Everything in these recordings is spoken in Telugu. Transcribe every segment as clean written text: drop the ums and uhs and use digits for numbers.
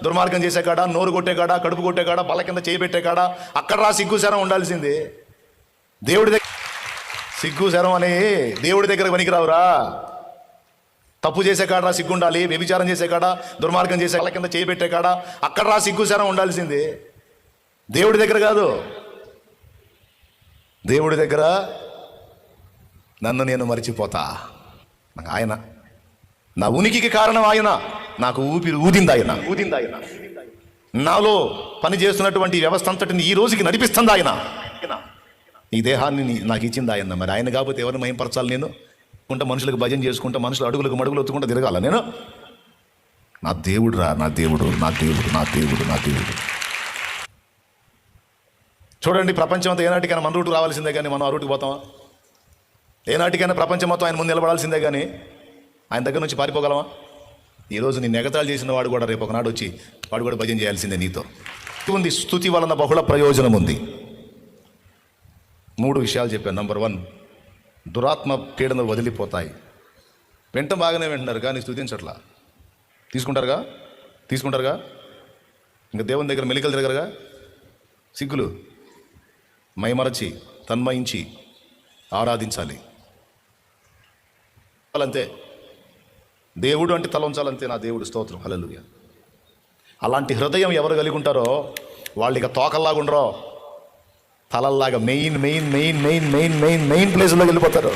దుర్మార్గం చేసే కాడ, నోరు కొట్టే కాడ, కడుపు కొట్టే కాడ, బల్ల కింద చేయబెట్టే కాడ అక్కడ సిగ్గు శరం ఉండాల్సింది. దేవుడి దగ్గర సిగ్గు శరం అని దేవుడి దగ్గర పనికిరావురా. తప్పు చేసే కాడ సిగ్గు ఉండాలి, వ్యభిచారం చేసే కాడ, దుర్మార్గం చేసే బల్ల కింద చేయబెట్టే కాడ అక్కడ సిగ్గు శరం ఉండాల్సింది. దేవుడి దగ్గర కాదు. దేవుడి దగ్గర నన్ను నేను మరిచిపోతా. ఆయన నా ఉనికికి కారణం ఆయన, నాకు ఊపిరి ఊదింది ఆయన, నాలో పని చేస్తున్నటువంటి వ్యవస్థ అంతటిని ఈ రోజుకి నడిపిస్తుంది ఆయన. ఈ దేహాన్ని నాకు ఇచ్చింది ఆయన. మరి ఆయన కాకపోతే ఎవరిని మహింపరచాలి? నేను మనుషులకు భజన చేసుకుంటా, మనుషులు అడుగులకు మడుగులు ఒత్తుకుంటూ తిరగాల నేను? నా దేవుడు రా, నా దేవుడు, నా దేవుడు, నా దేవుడు, నా దేవుడు. చూడండి, ప్రపంచం అంతా ఏనాటికైనా మన రూటుకు రావాల్సిందే కానీ మనం ఆ రూటుకు పోతామా? ఏనాటికైనా ప్రపంచం మొత్తం ఆయన ముందు నిలబడాల్సిందే కానీ ఆయన దగ్గర నుంచి పారిపోగలమా? ఈరోజు నేను ఎగతాళి చేసిన వాడు కూడా రేపు ఒకనాడు వచ్చి వాడు కూడా భజన చేయాల్సిందే నీతో ఉంది. స్తుతి వలన బహుళ ప్రయోజనం ఉంది. 3 విషయాలు చెప్పాను. నంబర్ 1, దురాత్మ పీడనలు వదిలిపోతాయి. వెంట బాగానే వింటున్నారు కానీ స్తుతించట్లా. తీసుకుంటారుగా ఇంకా దేవుని దగ్గర మెలికలు తిరగరుగా. సిగ్గులు మైమరచి తన్మయించి ఆరాధించాలి అంతే. దేవుడు అంటే తల ఉంచాలంతే. నా దేవుడు స్తోత్రం, హల్లెలూయా. అలాంటి హృదయం ఎవరు కలిగి ఉంటారో వాళ్ళు ఇక తోకల్లాగా ఉండరో, తలల్లాగా main main main main main main main ప్లేస్లో వెళ్ళిపోతారు.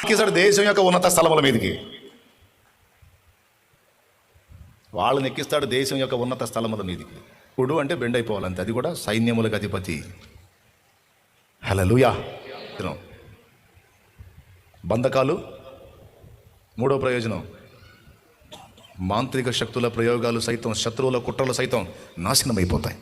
ఎక్కిస్తాడు దేశం యొక్క ఉన్నత స్థలముల మీదకి. వాళ్ళని ఎక్కిస్తాడు దేశం యొక్క ఉన్నత స్థలముల మీదకి. ఇప్పుడు అంటే బెండ్ అయిపోవాలంతే. అది కూడా సైన్యములకు అధిపతి. హల్లెలూయా. బంధకాలు. 3వ ప్రయోజనం, మాంత్రిక శక్తుల ప్రయోగాలు సైతం, శత్రువుల కుట్రలు సైతం నాశనం అయిపోతాయి.